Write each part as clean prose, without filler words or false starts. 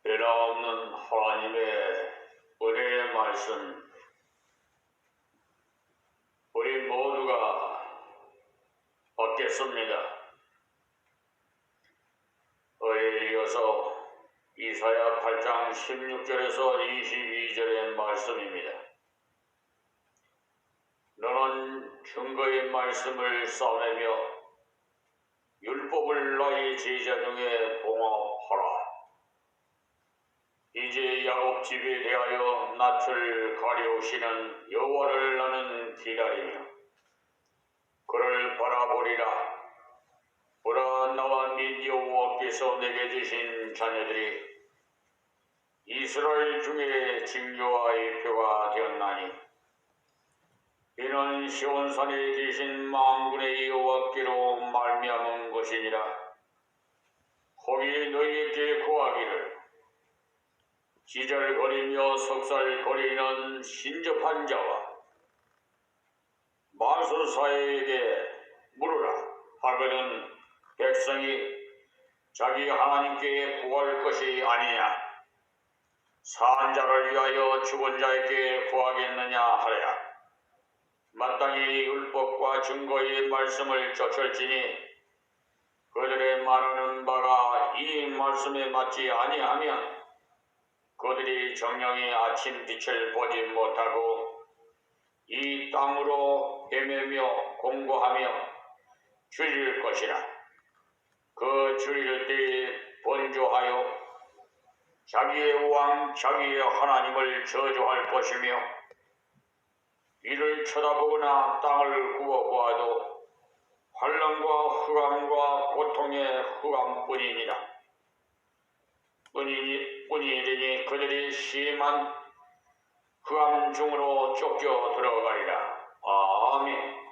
변함없는 하나님의 은혜의 말씀, 우리 모두가 받겠습니다. 의에 이어서 이사야 8장 16절에서 22절의 말씀입니다. 너는 증거의 말씀을 싸매며 율법을 나의 제자 중에 봉합하라. 이제 야곱 집에 대하여 낯을 가려우시는 여호와를 나는 기다리며 그를 바라보리라. 보라, 나와 및 여호와께서 내게 주신 자녀들이 이스라엘 중에 징조와 예표가 되었나니 이는 시온산에 계신 만군의 여호와께로 말미암은 것이니라. 거기 너희에게 구하기를 기절거리며 석살거리는 신접한 자와 마술사에게 물으라 하거든 백성이 자기 하나님께 구할 것이 아니냐. 산 자를 위하여 죽은 자에게 구하겠느냐 하랴. 마땅히 율법과 증거의 말씀을 쫓을지니 그들의 말하는 바가 이 말씀에 맞지 아니하면 그들이 정령이 아침 빛을 보지 못하고 이 땅으로 헤매며 공고하며 줄일 것이라. 그 줄일 때에 번조하여 자기의 왕 자기의 하나님을 저주할 것이며 이를 쳐다보거나 땅을 구워보아도 환난과 흑암과 고통의 흑암뿐이니라. 뿐이니 그들이 심한 흑암 중으로 쫓겨 들어가리라. 아멘.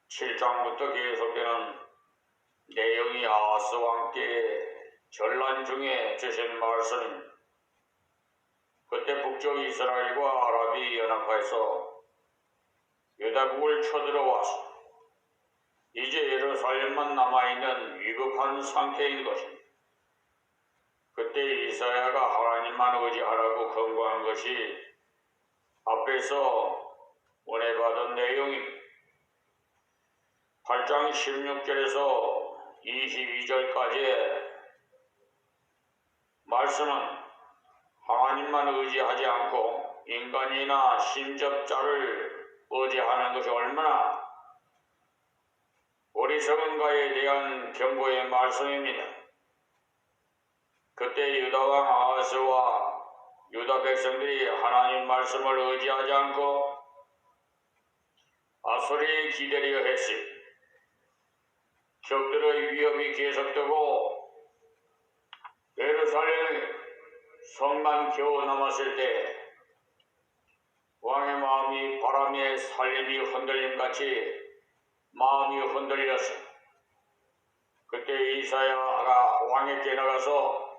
7장부터 계속되는 내용이 아하스 왕께 전란 중에 주신 말씀입니다. 그때 북쪽 이스라엘과 아랍이 연합해서 유다국을 쳐들어와서 이제 예루살렘만 남아있는 위급한 상태인 것입니다. 그때 이사야가 하나님만 의지하라고 권고한 것이 앞에서 은혜 받은 내용입니다. 8장 16절에서 22절까지의 말씀은 하나님만 의지하지 않고 인간이나 신접자를 의지하는 것이 얼마나 어리석은가에 대한 경고의 말씀입니다. 그때 유다왕 아하스와 유다 백성들이 하나님 말씀을 의지하지 않고 아수르에 기다려 했으니 적들의 위협이 계속되고 예루살렘 성만 겨우 남았을 때 왕의 마음이 바람에 살림이 흔들림같이 마음이 흔들렸어. 그때 이사야가 왕에게 나가서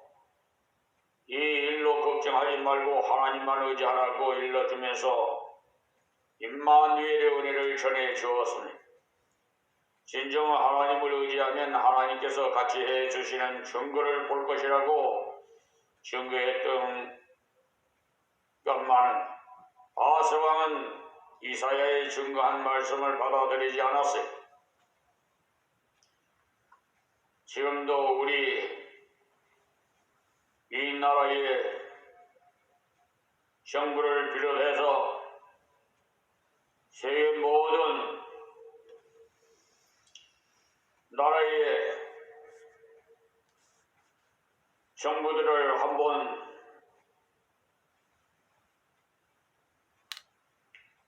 이 일로 걱정하지 말고 하나님만 의지하라고 일러주면서 임마누엘의 은혜를 전해 주었습니다. 진정 하나님을 의지하면 하나님께서 같이 해주시는 증거를 볼 것이라고 증거했던 것만은 아하스 왕은 이사야의 증거한 말씀을 받아들이지 않았어요. 지금도 우리 이 나라의 정부를 비롯해서 세계 모든 나라의 정부들을 한번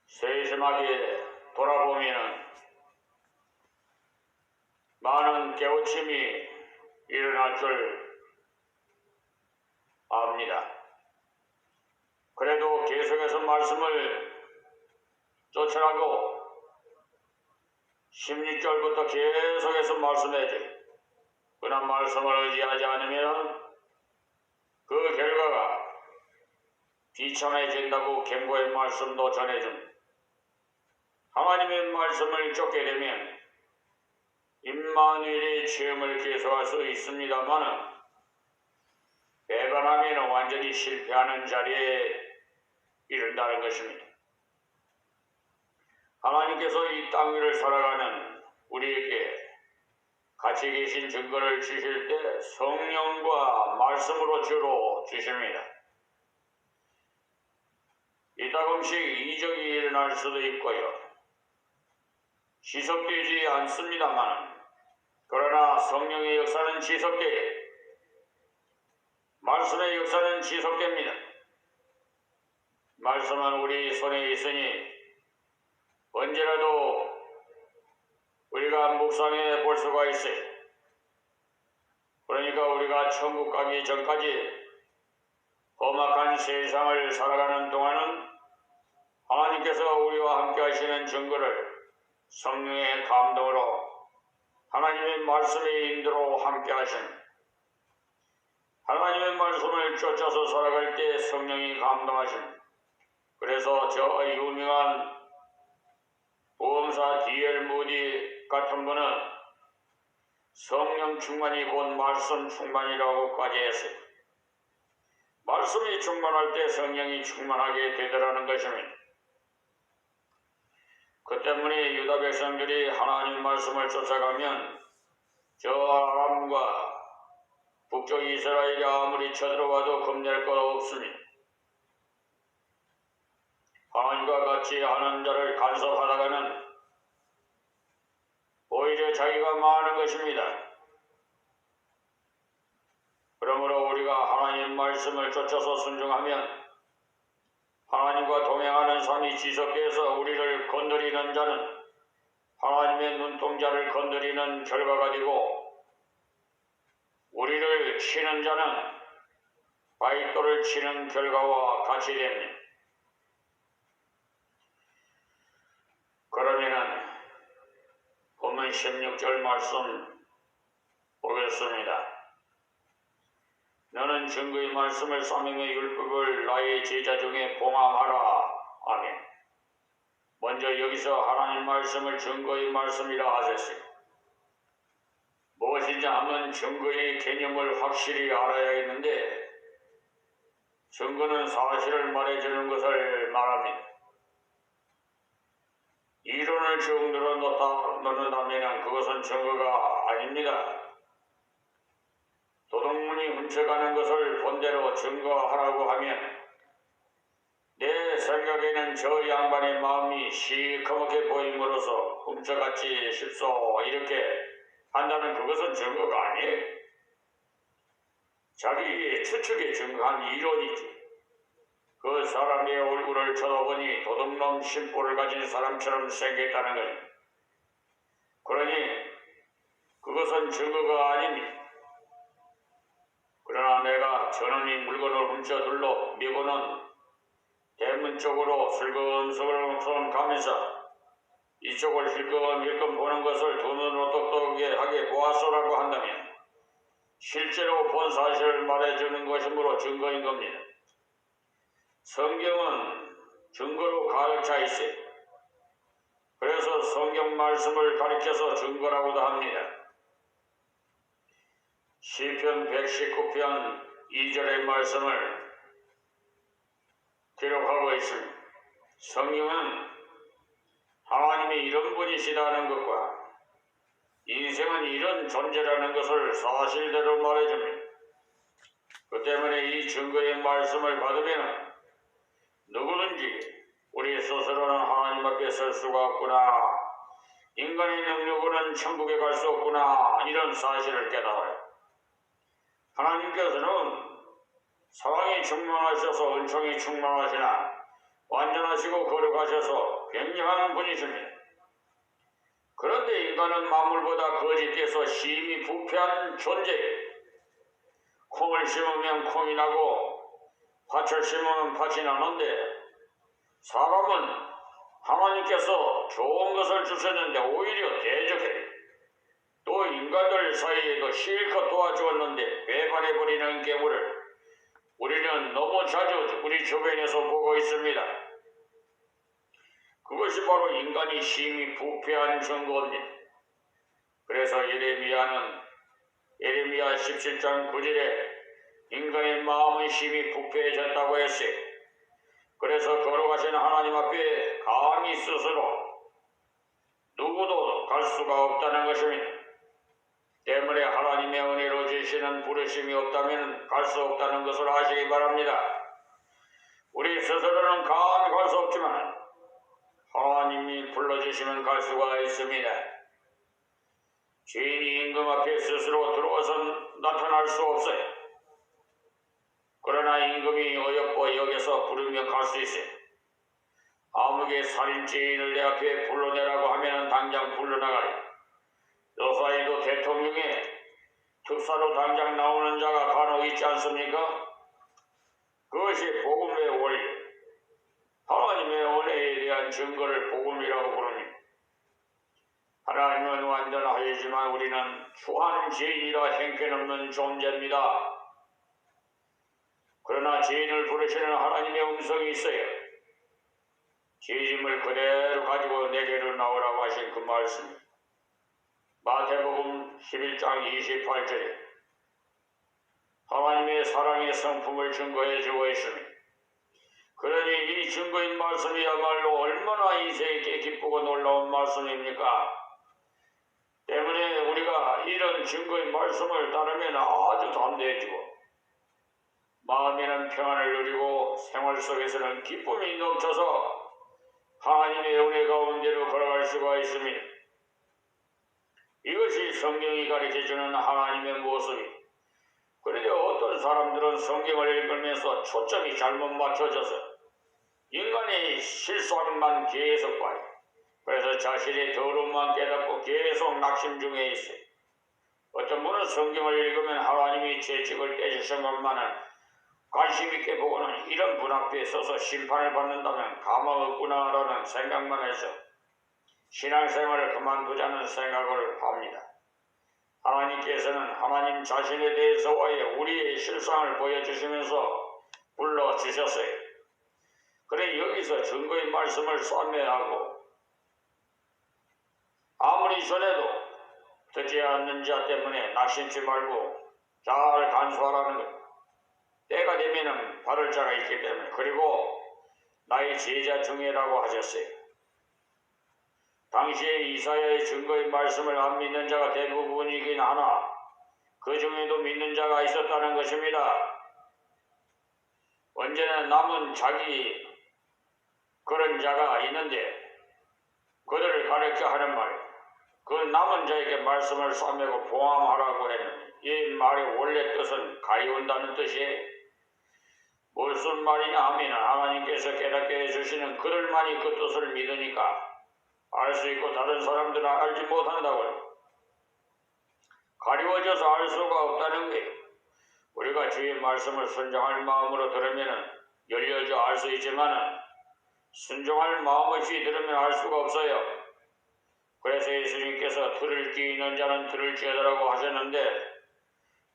세심하게 돌아보면 많은 깨우침이 일어날 줄 압니다. 그래도 계속해서 말씀을 쫓으라고 16절부터 계속해서 말씀해줘요. 그러나 말씀을 의지하지 않으면 그 결과가 비참해진다고 경고의 말씀도 전해줍니다. 하나님의 말씀을 쫓게 되면 임마누엘의 체험을 계속할 수 있습니다만 배반하면 완전히 실패하는 자리에 이른다는 것입니다. 하나님께서 이 땅 위를 살아가는 우리에게 같이 계신 증거를 주실 때 성령과 말씀으로 주로 주십니다. 이따금씩 이적이 일어날 수도 있고요. 지속되지 않습니다만 그러나 성령의 역사는 지속되고 말씀의 역사는 지속됩니다. 말씀은 우리 손에 있으니 언제라도 우리가 묵상해 볼 수가 있어요. 그러니까 우리가 천국 가기 전까지 험악한 세상을 살아가는 동안은 하나님께서 우리와 함께 하시는 증거를 성령의 감동으로 하나님의 말씀의 인도로 함께 하신 하나님의 말씀을 쫓아서 살아갈 때 성령이 감동하신 그래서 저 유명한 보험사 D.L. 무디 같은 분은 성령 충만이 곧 말씀 충만이라고까지 했어요. 말씀이 충만할 때 성령이 충만하게 되더라는 것입니다. 그 때문에 유다 백성들이 하나님 말씀을 쫓아가면 저 아람과 북쪽 이스라엘이 아무리 쳐들어와도 겁낼 것 없습니다. 하나님과 같이 하는 자를 간섭하다가는 오히려 자기가 망하는 것입니다. 그러므로 우리가 하나님 말씀을 쫓아서 순종하면 하나님과 동행하는 삶이 지속돼서 우리를 건드리는 자는 하나님의 눈동자를 건드리는 결과가 되고 우리를 치는 자는 바위돌을 치는 결과와 같이 됩니다. 그러면은 본문 16절 말씀 보겠습니다. 너는 증거의 말씀을 사명의 율법을 나의 제자 중에 봉함하라. 아멘. 먼저 여기서 하나님 말씀을 증거의 말씀이라 하셨어요. 무엇인지 하면 증거의 개념을 확실히 알아야겠는데 증거는 사실을 말해주는 것을 말합니다. 이론을 정도로 놓는다면 그것은 증거가 아닙니다. 도둑문이 훔쳐가는 것을 본대로 증거하라고 하면 내 생각에는 저 양반의 마음이 시커멓게 보임으로써 훔쳐갔지 싶소 이렇게 한다면 그것은 증거가 아니에요. 자기의 추측에 증거한 이론이지. 그 사람의 얼굴을 쳐다보니 도둑놈 심보를 가진 사람처럼 생겼다는 거예요. 그러니 그것은 증거가 아닙니다. 그러나 내가 저놈이 물건을 훔쳐들러 미고는 대문 쪽으로 슬금슬금 가면서 이쪽을 힐끔힐끔 보는 것을 두 눈으로 똑똑하게 보았소라고 한다면 실제로 본 사실을 말해주는 것이므로 증거인 겁니다. 성경은 증거로 가득 차 있어요. 그래서 성경 말씀을 가리켜서 증거라고도 합니다. 시편 119편 2절의 말씀을 기록하고 있습니다. 성경은 하나님이 이런 분이시라는 것과 인생은 이런 존재라는 것을 사실대로 말해줍니다. 그 때문에 이 증거의 말씀을 받으면 누구든지 우리 스스로는 하나님 앞에 설 수가 없구나, 인간의 능력으로는 천국에 갈 수 없구나, 이런 사실을 깨달아요. 하나님께서는 사랑이 충만하셔서 은총이 충만하시나 완전하시고 거룩하셔서 굉장한 분이십니다. 그런데 인간은 만물보다 거짓돼서 심히 부패한 존재예요. 콩을 심으면 콩이 나고 밭을 심으면 밭이 나는데 사람은 하나님께서 좋은 것을 주셨는데 오히려 대적해요. 또 인간들 사이에도 실컷 도와주었는데 배반해버리는 경우를 우리는 너무 자주 우리 주변에서 보고 있습니다. 그것이 바로 인간이 심히 부패한 증거입니다. 그래서 예레미야 17장 9절에 인간의 마음은 심히 부패해졌다고 했어요. 그래서 거룩하신 하나님 앞에 감히 스스로 누구도 갈 수가 없다는 것입니다. 때문에 하나님의 은혜로 주시는 부르심이 없다면 갈 수 없다는 것을 아시기 바랍니다. 우리 스스로는 감히 갈 수 없지만 하나님이 불러주시면 갈 수가 있습니다. 죄인이 임금 앞에 스스로 들어와서 나타날 수 없어요. 그러나 임금이 어여뻐 여기서 부르면 갈 수 있어요. 아무개 살인죄인을 내 앞에 불러내라고 하면 당장 불러나가요. 요사이도 대통령의 특사로 당장 나오는 자가 간혹 있지 않습니까? 그것이 복음의 원리, 하나님의 은혜에 대한 증거를 복음이라고 부릅니다. 하나님은 완전하시지만 우리는 추한 죄인이라 형편없는 존재입니다. 그러나 죄인을 부르시는 하나님의 음성이 있어요. 죄짐을 그대로 가지고 내게로 나오라고 하신 그 말씀. 마태복음 11장 28절에 하나님의 사랑의 성품을 증거해 주고 있습니다. 그러니 이 증거인 말씀이야말로 얼마나 인생에게 기쁘고 놀라운 말씀입니까? 때문에 우리가 이런 증거인 말씀을 따르면 아주 담대해지고 마음에는 평안을 누리고 생활 속에서는 기쁨이 넘쳐서 하나님의 은혜 가운데로 걸어갈 수가 있습니다. 이것이 성경이 가르쳐주는 하나님의 모습이. 그런데 어떤 사람들은 성경을 읽으면서 초점이 잘못 맞춰져서 인간의 실수함만 계속 봐요. 그래서 자신의 더러움만 깨닫고 계속 낙심 중에 있어요. 어떤 분은 성경을 읽으면 하나님이 죄책을 떼주신 것만은 관심 있게 보고는 이런 분 앞에 서서 심판을 받는다면 가망 없구나라는 생각만 해서 신앙생활을 그만두자는 생각을 합니다. 하나님께서는 하나님 자신에 대해서와의 우리의 실상을 보여주시면서 불러주셨어요. 그래 여기서 증거의 말씀을 쏴매하고 아무리 전해도 듣지 않는 자 때문에 낙심치 말고 잘 간수하라는 것. 때가 되면은 받을 자가 있기 때문에. 그리고 나의 제자 중에라고 하셨어요. 당시에 이사야의 증거의 말씀을 안 믿는 자가 대부분이긴 하나 그 중에도 믿는 자가 있었다는 것입니다. 언제나 남은 자기 그런 자가 있는데 그들을 가르쳐 하는 말, 그 남은 자에게 말씀을 쏴매고 봉함하라고 했는데 이 말의 원래 뜻은 가리운다는 뜻이에요. 무슨 말이냐 하면 하나님께서 깨닫게 해주시는 그들만이 그 뜻을 믿으니까 알 수 있고 다른 사람들은 알지 못한다고요. 가리워져서 알 수가 없다는 거예요. 우리가 주의 말씀을 순종할 마음으로 들으면 열려져 알 수 있지만 순종할 마음 없이 들으면 알 수가 없어요. 그래서 예수님께서 들을 귀 있는 자는 들을지어다라고 하셨는데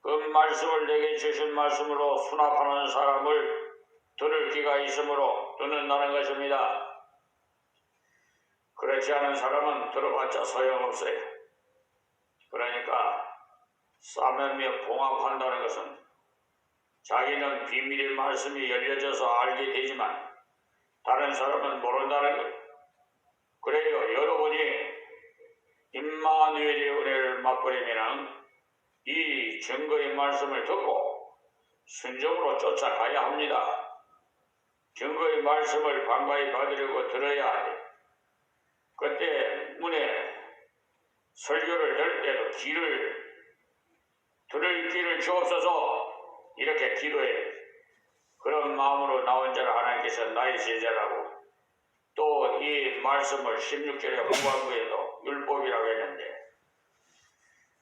그 말씀을 내게 주신 말씀으로 수납하는 사람을 들을 귀가 있으므로 듣는다는 것입니다. 그렇지 않은 사람은 들어봤자 소용없어요. 그러니까 싸매며 봉합한다는 것은 자기는 비밀의 말씀이 열려져서 알게 되지만 다른 사람은 모른다는 것. 그래요. 여러분이 임마누엘의 은혜를 맛보려면 이 증거의 말씀을 듣고 순종으로 쫓아가야 합니다. 증거의 말씀을 반가이 받으려고 들어야 해. 그때 문에 설교를 할 때도 들을 길을 주옵소서 이렇게 기도해. 그런 마음으로 나온 자를 하나님께서 나의 제자라고. 또 이 말씀을 16절에 후반부에도 율법이라고 했는데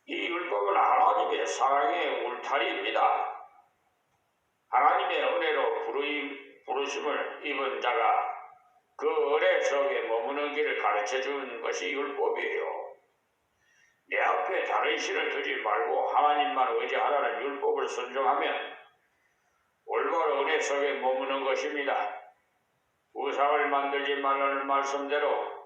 이 율법은 하나님의 사랑의 울타리입니다. 하나님의 은혜로 부르심을 입은 자가 그 은혜 속에 머무는 길을 가르쳐주는 것이 율법이에요. 내 앞에 다른 신을 두지 말고 하나님만 의지하라는 율법을 순종하면 올바로 은혜 속에 머무는 것입니다. 우상을 만들지 말라는 말씀대로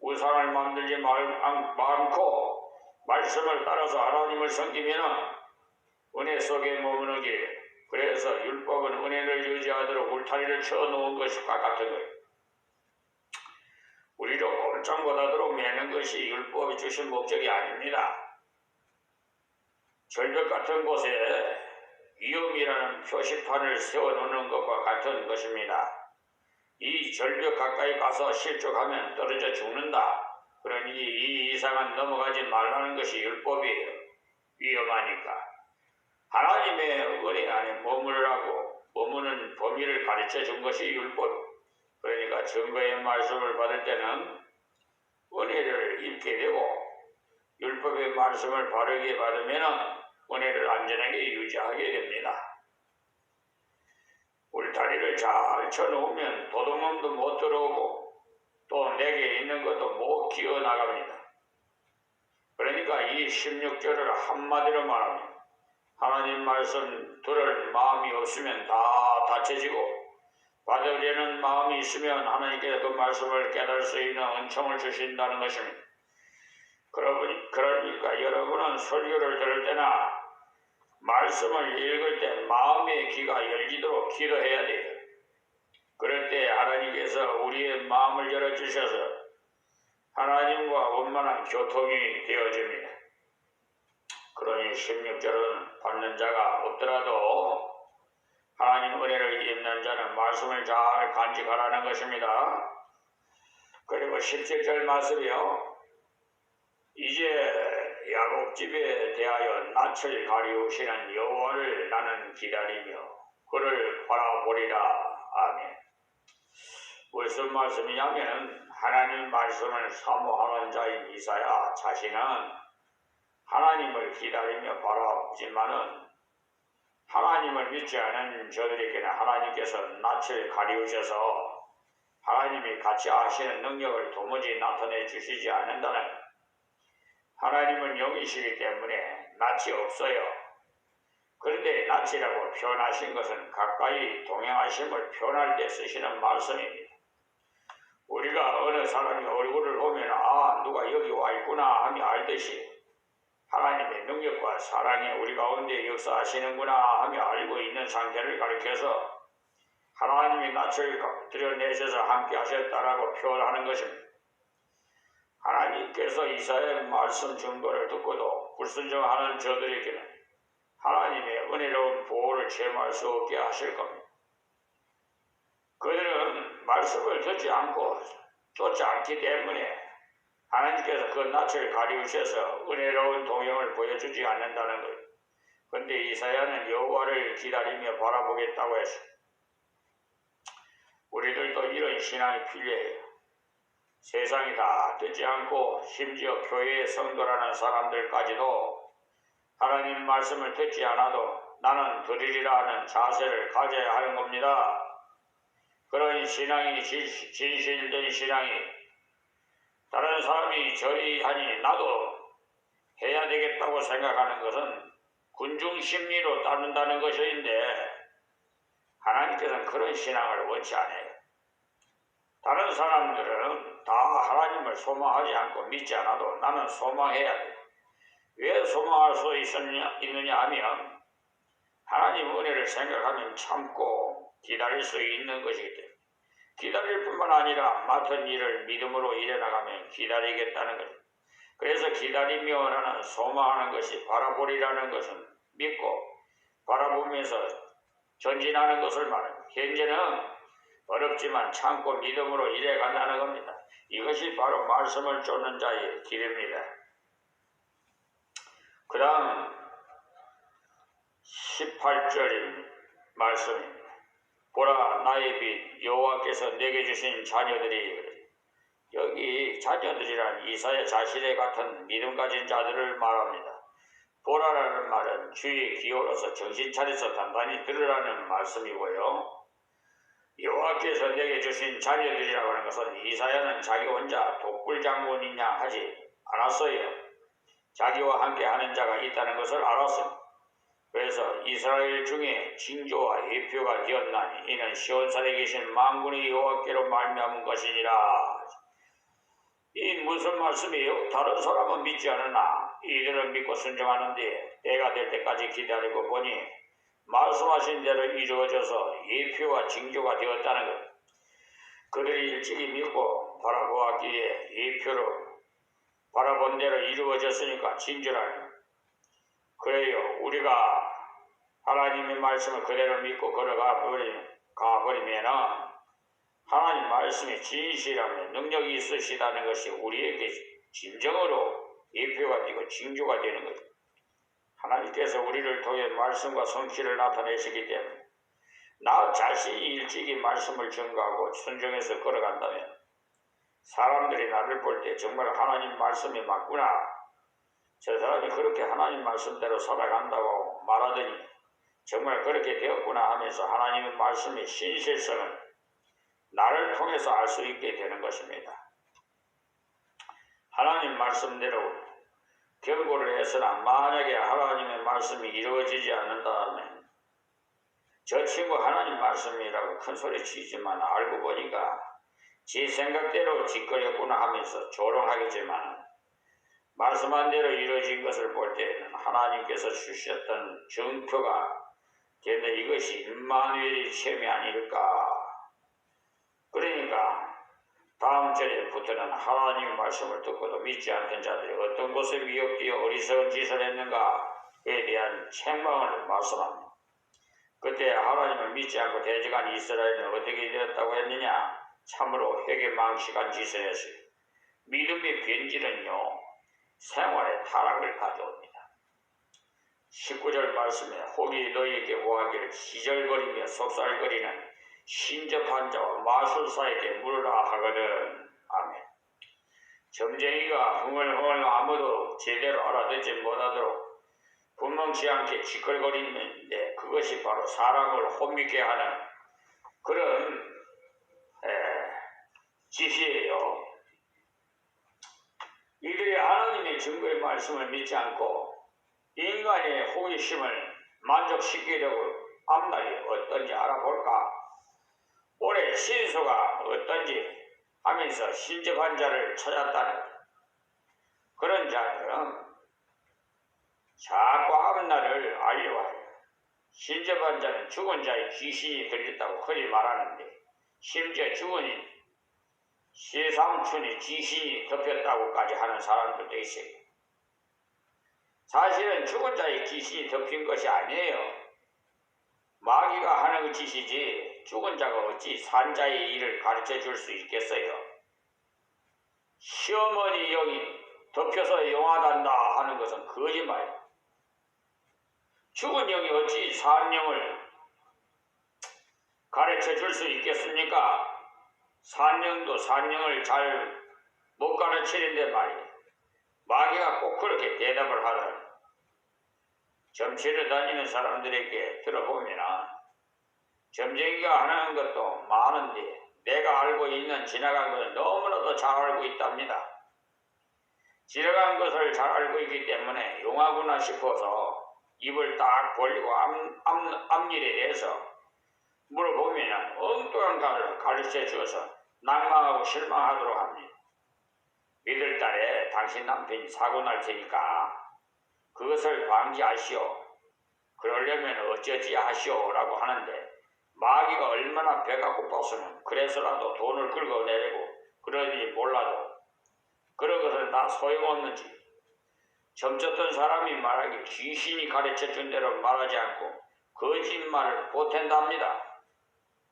우상을 만들지 않고 말씀을 따라서 하나님을 섬기면 은혜 속에 머무는 길, 그래서 율법은 은혜를 유지하도록 울타리를 쳐놓은 것과 같은 거예요. 우리를 꼼짝 못하도록 매는 것이 율법이 주신 목적이 아닙니다. 절벽 같은 곳에 위험이라는 표시판을 세워놓는 것과 같은 것입니다. 이 절벽 가까이 가서 실족하면 떨어져 죽는다. 그러니 이 이상은 넘어가지 말라는 것이 율법이에요. 위험하니까. 하나님의 은혜 안에 머무는 범위를 가르쳐 준 것이 율법. 그러니까 증거의 말씀을 받을 때는 은혜를 읽게 되고 율법의 말씀을 바르게 받으면 은혜를 안전하게 유지하게 됩니다. 울타리를 잘 쳐놓으면 도둑놈도 못 들어오고 또 내게 있는 것도 못 기어나갑니다. 그러니까 이 16절을 한마디로 말합니다. 하나님 말씀 들을 마음이 없으면 다 닫혀지고 받으려는 마음이 있으면 하나님께서 그 말씀을 깨달을 수 있는 은총을 주신다는 것입니다. 그러니까 여러분은 설교를 들을 때나 말씀을 읽을 때 마음의 귀가 열리도록 기도해야 돼요. 그럴 때 하나님께서 우리의 마음을 열어주셔서 하나님과 원만한 교통이 되어집니다. 그러니 16절은 받는 자가 없더라도 하나님 은혜를 입는 자는 말씀을 잘 간직하라는 것입니다. 그리고 17절 말씀이요. 이제 야곱 집에 대하여 낯을 가리우시는 여호와를 나는 기다리며 그를 바라보리라. 아멘. 무슨 말씀이냐면 하나님 말씀을 사모하는 자인 이사야 자신은 하나님을 기다리며 바라보지만은 하나님을 믿지 않은 저들에게는 하나님께서 낯을 가리우셔서 하나님이 같이 하시는 능력을 도무지 나타내 주시지 않는다는 하나님은 영이시기 때문에 낯이 없어요. 그런데 낯이라고 표현하신 것은 가까이 동행하심을 표현할 때 쓰시는 말씀입니다. 우리가 어느 사람의 얼굴을 보면 누가 여기 와 있구나 하며 알듯이 하나님의 능력과 사랑이 우리 가운데 역사하시는구나 하며 알고 있는 상태를 가리켜서 하나님이 낯을 드러내셔서 함께 하셨다라고 표현하는 것입니다. 하나님께서 이사야의 말씀 증거를 듣고도 불순종하는 저들에게는 하나님의 은혜로운 보호를 체험할 수 없게 하실 겁니다. 그들은 말씀을 듣지 않고 쫓지 않기 때문에 하나님께서 그 낯을 가리우셔서 은혜로운 동행을 보여주지 않는다는 거예요. 그런데 이사야는 여호와를 기다리며 바라보겠다고 했어요. 우리들도 이런 신앙이 필요해요. 세상이 다 듣지 않고 심지어 교회의 성도라는 사람들까지도 하나님 말씀을 듣지 않아도 나는 들으리라 하는 자세를 가져야 하는 겁니다. 그런 신앙이 진실된 신앙이 다른 사람이 저리 하니 나도 해야 되겠다고 생각하는 것은 군중심리로 따른다는 것인데 하나님께서는 그런 신앙을 원치 않아요. 다른 사람들은 다 하나님을 소망하지 않고 믿지 않아도 나는 소망해야 돼. 왜 소망할 수 있느냐 하면 하나님 은혜를 생각하면 참고 기다릴 수 있는 것이기 때문에 기다릴 뿐만 아니라 맡은 일을 믿음으로 일해나가면 기다리겠다는 것. 그래서 기다리며라는 소망하는 것이 바라보리라는 것은 믿고 바라보면서 전진하는 것을 말합니다. 현재는 어렵지만 참고 믿음으로 일해간다는 겁니다. 이것이 바로 말씀을 쫓는 자의 길입니다. 그 다음 18절 말씀입니다. 보라 나의 빛 여호와께서 내게 주신 자녀들이 여기 자녀들이란 이사야 자신의 같은 믿음 가진 자들을 말합니다. 보라라는 말은 주의 기호로서 정신 차려서 단단히 들으라는 말씀이고요. 여호와께서 내게 주신 자녀들이라고 하는 것은 이사야는 자기 혼자 독불장군이냐 하지 않았어요. 자기와 함께 하는 자가 있다는 것을 알았습니다. 그래서 이스라엘 중에 징조와 예표가 되었나니 이는 시온산에 계신 만군의 여호와께로 말미암은 것이니라. 이 무슨 말씀이에요? 다른 사람은 믿지 않으나 이들을 믿고 순종하는데 때가 될 때까지 기다리고 보니 말씀하신 대로 이루어져서 예표와 징조가 되었다는 것. 그들이 일찍이 믿고 바라보았기에 예표로 바라본 대로 이루어졌으니까 진주라니. 그래요, 우리가 하나님의 말씀을 그대로 믿고 가버리면 하나님 말씀이 진실하며 능력이 있으시다는 것이 우리에게 진정으로 예표가 되고 징조가 되는 거죠. 하나님께서 우리를 통해 말씀과 성취를 나타내시기 때문에 나 자신이 일찍이 말씀을 증거하고 순종해서 걸어간다면 사람들이 나를 볼 때 정말 하나님 말씀이 맞구나, 저 사람이 그렇게 하나님 말씀대로 살아간다고 말하더니 정말 그렇게 되었구나 하면서 하나님의 말씀의 신실성을 나를 통해서 알 수 있게 되는 것입니다. 하나님 말씀대로 경고를 해서나 만약에 하나님의 말씀이 이루어지지 않는다면 저 친구 하나님 말씀이라고 큰 소리 치지만 알고 보니까 지 생각대로 짓거렸구나 하면서 조롱하겠지만 말씀한 대로 이루어진 것을 볼 때는 하나님께서 주셨던 증표가 되는 이것이 임마누엘의 체험이 아닐까. 그러니까 다음 절에부터는 하나님의 말씀을 듣고도 믿지 않던 자들이 어떤 곳에 미혹되어 어리석은 짓을 했는가에 대한 책망을 말씀합니다. 그때 하나님을 믿지 않고 대적한 이스라엘은 어떻게 되었다고 했느냐? 참으로 회개망측한 짓을 했어요. 믿음의 변질은요, 생활의 타락을 가져옵니다. 19절 말씀에 혹이 너희에게 오하기를 기절거리며 속살거리는 신접한 자와 마술사에게 물으라 하거든. 아멘. 점쟁이가 흥얼흥얼 아무도 제대로 알아듣지 못하도록 분명치 않게 지껄거리는데 그것이 바로 사람을 혼미케 하는 그런 짓이에요. 이들이 하나님의 증거의 말씀을 믿지 않고 인간의 호기심을 만족시키려고 앞날이 어떤지 알아볼까? 올해 신수가 어떤지 하면서 신접한 자를 찾았다는 그런 자들은 자꾸 앞날을 알려와요. 신접한 자는 죽은 자의 귀신이 들렸다고 흔히 말하는데 심지어 죽은 시삼촌이 귀신이 덮였다고까지 하는 사람들도 있어요. 사실은 죽은 자의 귀신이 덮인 것이 아니에요. 마귀가 하는 짓이지 죽은 자가 어찌 산 자의 일을 가르쳐 줄 수 있겠어요. 시어머니 영이 덮여서 영하단다 하는 것은 거짓말이에요. 죽은 영이 어찌 산 영을 가르쳐 줄 수 있겠습니까? 산 영도 산 영을 잘 못 가르치는데 말이에요. 마귀가 꼭 그렇게 대답을 하더라고요. 점치러 다니는 사람들에게 들어보면 점쟁이가 하는 것도 많은데 내가 알고 있는 지나간 것을 너무나도 잘 알고 있답니다. 지나간 것을 잘 알고 있기 때문에 용하구나 싶어서 입을 딱 벌리고 앞일에 대해서 물어보면 엉뚱한 것을 가르쳐 주어서 낭망하고 실망하도록 합니다. 믿을 달에 당신 남편이 사고 날 테니까 그것을 방지하시오. 그러려면 어쩌지 하시오 라고 하는데 마귀가 얼마나 배가 고팠으면 그래서라도 돈을 긁어내고 그러는지 몰라도 그런 것은 다 소용없는지 점쳤던 사람이 말하기 귀신이 가르쳐 준 대로 말하지 않고 거짓말을 보탠답니다.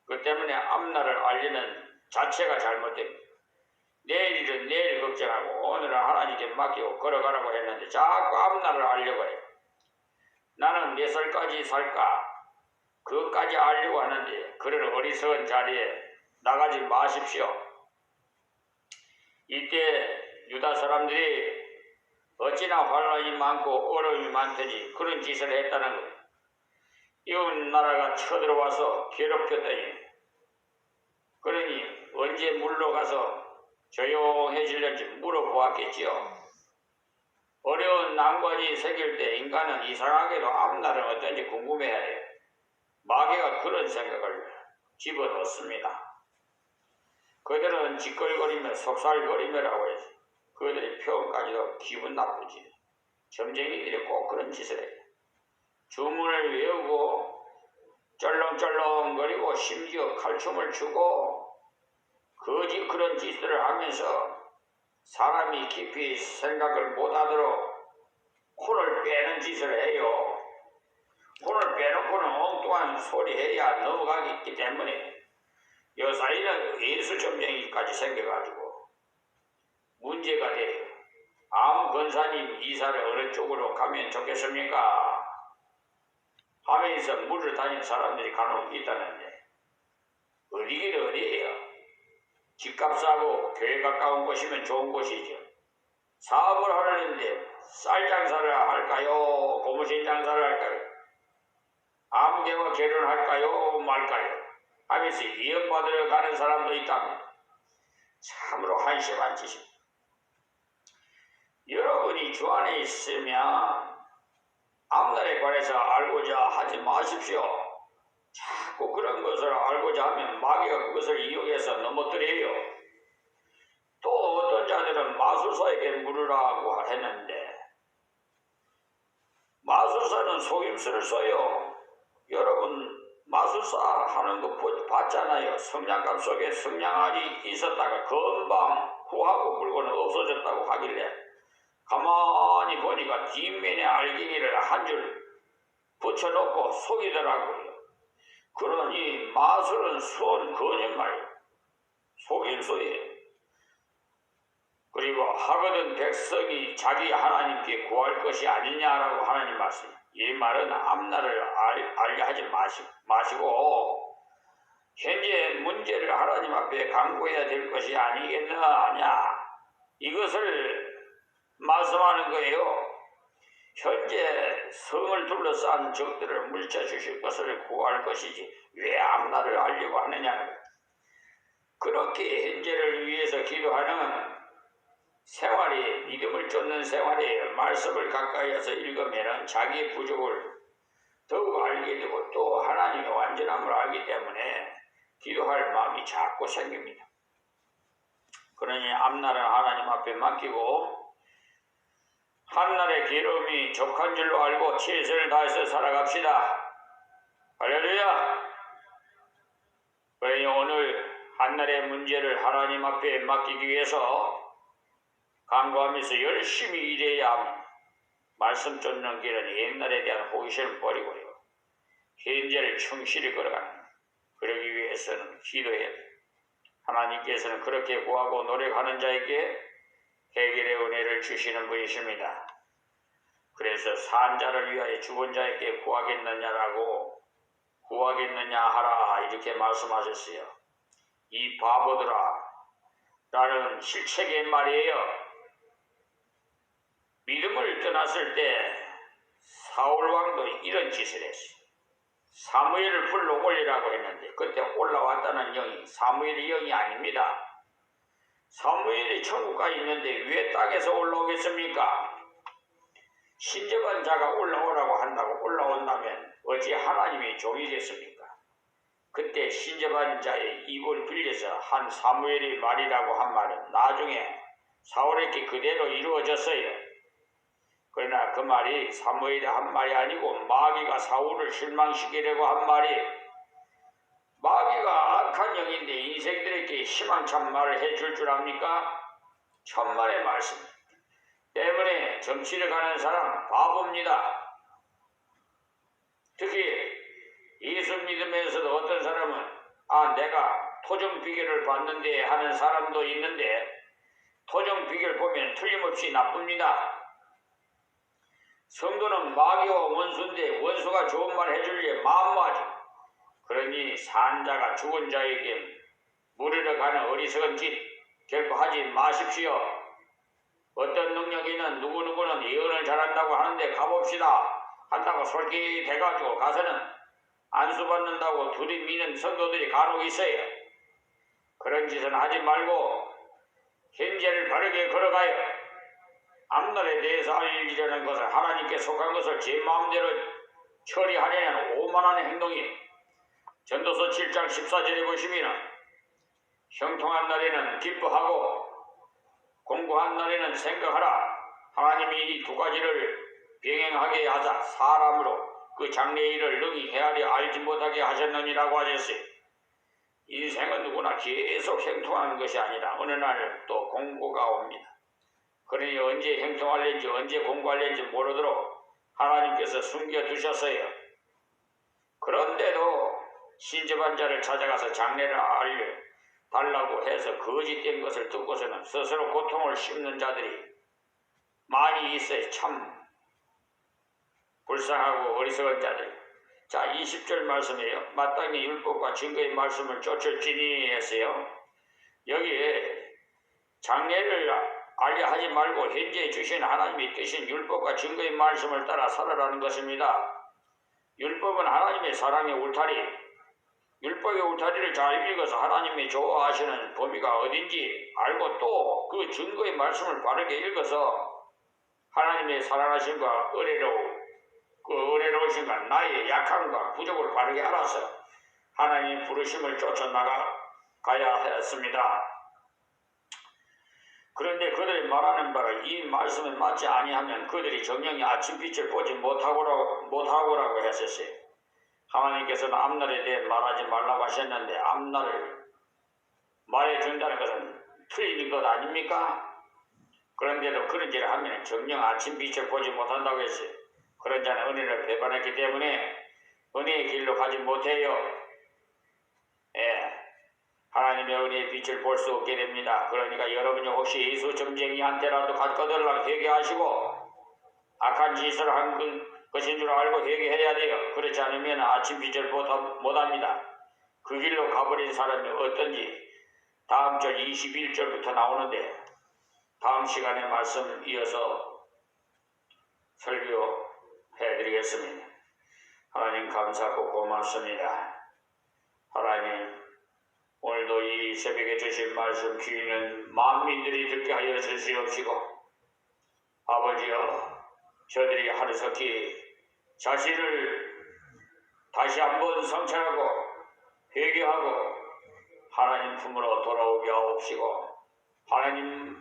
그 때문에 앞날을 알리는 자체가 잘못됩니다. 내일 일은 내일 걱정하고 오늘은 하나님께 맡기고 걸어가라고 했는데 자꾸 앞날을 알려고 해요. 나는 몇 살까지 살까? 그것까지 알려고 하는데 그런 어리석은 자리에 나가지 마십시오. 이때 유다 사람들이 어찌나 환란이 많고 어려움이 많더니 그런 짓을 했다는 거예요. 이웃 나라가 쳐들어와서 괴롭혔더니 그러니 언제 물러가서 조용해지려는지 물어보았겠지요. 어려운 난관이 생길 때 인간은 이상하게도 앞날은 어떤지 궁금해해요. 마귀가 그런 생각을 집어넣습니다. 그들은 짓걸거리며 속살거리며라고 해서 그들의 표현까지도 기분 나쁘지. 점쟁이들이 꼭 그런 짓을 해요. 주문을 외우고 쩔렁쩔렁거리고 심지어 칼춤을 추고 거지 그런 짓을 하면서 사람이 깊이 생각을 못하도록 혼을 빼는 짓을 해요. 혼을 빼놓고는 엉뚱한 소리 해야 넘어가기 때문에 요사이는 예수 점쟁이까지 생겨가지고 문제가 돼요. 아무 권사님 이사를 어느 쪽으로 가면 좋겠습니까? 하면서 물을 다니는 사람들이 간혹 있다는데 어디긴 어디예요? 집값 싸고 교회 가까운 곳이면 좋은 곳이죠. 사업을 하려는데 쌀 장사를 할까요? 고무신 장사를 할까요? 아무개와 결혼할까요? 말까요? 하면서 이혼받으러 가는 사람도 있답니다. 참으로 한심한 짓입니다. 여러분이 주 안에 있으면 앞날에 관해서 알고자 하지 마십시오. 자꾸 그런 것을 알고자 하면 마귀가 그것을 이용해서 넘어뜨려요. 또 어떤 자들은 마술사에게 물으라고 했는데 마술사는 속임수를 써요. 여러분 마술사 하는 거 봤잖아요. 성냥갑 속에 성냥알이 있었다가 금방 후하고 물건은 없어졌다고 하길래 가만히 보니까 뒷면에 알갱이를 한 줄 붙여놓고 속이더라고요. 그러니 마술은 수원 거짓말이에요. 속임수예요. 그리고 하거든 백성이 자기 하나님께 구할 것이 아니냐라고 하나님 말씀. 이 말은 앞날을 알게 하지 마시고 현재 문제를 하나님 앞에 간구해야 될 것이 아니겠느냐. 이것을 말씀하는 거예요. 현재 성을 둘러싼 적들을 물쳐 주실 것을 구할 것이지 왜 앞날을 알려고 하느냐는 거예요. 그렇게 현재를 위해서 기도하는 생활이 믿음을 쫓는 생활이에요. 말씀을 가까이에서 읽으면 자기의 부족을 더욱 알게 되고 또 하나님의 완전함을 알기 때문에 기도할 마음이 자꾸 생깁니다. 그러니 앞날은 하나님 앞에 맡기고 한날의 괴로움이 족한 줄로 알고 최선을 다해서 살아갑시다. 할렐루야. 그러니 오늘 한날의 문제를 하나님 앞에 맡기기 위해서 간구하면서 열심히 일해야 합니다. 말씀 쫓는 길은 옛날에 대한 호기심을 버리고요. 현재를 충실히 걸어가는 거예요. 그러기 위해서는 기도해야 돼요. 하나님께서는 그렇게 구하고 노력하는 자에게 해결의 은혜를 주시는 분이십니다. 그래서 산 자를 위하여 죽은 자에게 구하겠느냐 하라 이렇게 말씀하셨어요. 이 바보들아 라는 실책의 말이에요. 믿음을 떠났을 때 사울왕도 이런 짓을 했어요. 사무엘을 불러 올리라고 했는데 그때 올라왔다는 영이 사무엘의 영이 아닙니다. 사무엘이 천국까지 있는데 왜 땅에서 올라오겠습니까? 신접한 자가 올라오라고 한다고 올라온다면 어찌 하나님의 종이 됐습니까? 그때 신접한 자의 입을 빌려서 한 사무엘의 말이라고 한 말은 나중에 사울에게 그대로 이루어졌어요. 그러나 그 말이 사무엘이 한 말이 아니고 마귀가 사울을 실망시키려고 한 말이 마귀가 악한 영인데 인생들에게 희망찬 말을 해줄 줄 압니까? 천만의 말씀 때문에 정치를 가는 사람 바보입니다. 특히 예수 믿으면서도 어떤 사람은 내가 토종 비결을 받는데 하는 사람도 있는데 토종 비결 보면 틀림없이 나쁩니다. 성도는 마귀와 원수인데 원수가 좋은 말 해줄래 마음마죠. 그러니 산 자가 죽은 자에게 물으러 가는 어리석은 짓 결코 하지 마십시오. 어떤 능력이 있는 누구누구는 예언을 잘한다고 하는데 가봅시다 한다고 솔깃해가지고 가서는 안수받는다고 둘이 미는 성도들이 간혹 있어요. 그런 짓은 하지 말고 현재를 바르게 걸어가요. 앞날에 대해서 알리려는 것은 하나님께 속한 것을 제 마음대로 처리하려는 오만한 행동이에요. 전도서 7장 14절에 보시면 형통한 날에는 기뻐하고 공고한 날에는 생각하라. 하나님이 이 두 가지를 병행하게 하사 사람으로 그 장래일을 능히 헤아려 알지 못하게 하셨느니라고 하셨어요. 인생은 누구나 계속 행통하는 것이 아니라 어느 날 또 공고가 옵니다. 그러니 언제 행통할는지 언제 공고할는지 모르도록 하나님께서 숨겨두셨어요. 그런데도 신접한 자를 찾아가서 장래를 알려달라고 해서 거짓된 것을 듣고서는 스스로 고통을 씹는 자들이 많이 있어요. 참 불쌍하고 어리석은 자들. 자, 20절 말씀이에요. 마땅히 율법과 증거의 말씀을 쫓을지니 했어요. 여기에 장래를 알려 하지 말고 현재 주신 하나님이 뜻인 율법과 증거의 말씀을 따라 살아라는 것입니다. 율법은 하나님의 사랑의 울타리, 율법의 울타리를 잘 읽어서 하나님이 좋아하시는 범위가 어딘지 알고 또 그 증거의 말씀을 바르게 읽어서 하나님의 사랑하심과 의뢰로우신가 나의 약함과 부족을 바르게 알아서 하나님의 부르심을 쫓아나가야 했습니다. 그런데 그들이 말하는 바를 이 말씀에 맞지 아니하면 그들이 정령의 아침빛을 보지 못하고라고 했었어요. 하나님께서는 앞날에 대해 말하지 말라고 하셨는데 앞날을 말해준다는 것은 틀린 것 아닙니까? 그런데도 그런 일을 하면 정령 아침빛을 보지 못한다고 했어요. 그런 자는 은혜를 배반했기 때문에 은혜의 길로 가지 못해요. 하나님의 은혜의 빛을 볼 수 없게 됩니다. 그러니까 여러분이 혹시 예수 점쟁이한테라도 거들라 회개하시고 악한 짓을 한 것인 줄 알고 회개해야 돼요. 그렇지 않으면 아침빛을 못합니다. 그 길로 가버린 사람이 어떤지 다음 절 21절부터 나오는데 다음 시간에 말씀 이어서 설교해드리겠습니다. 하나님 감사하고 고맙습니다. 하나님 오늘도 이 새벽에 주신 말씀 귀 있는 만민들이 듣게 하여 주시옵시고 아버지여 저들이 하루속히 자신을 다시 한번 성찰하고 회개하고 하나님 품으로 돌아오게 하옵시고 하나님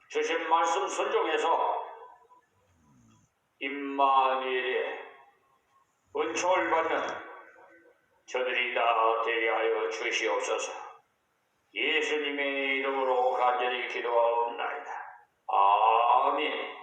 주신 말씀 순종해서 임마누엘의 은총을 받는 저들이 다 되게 하여 주시옵소서. 예수님의 이름으로 간절히 기도하옵나이다. 아멘.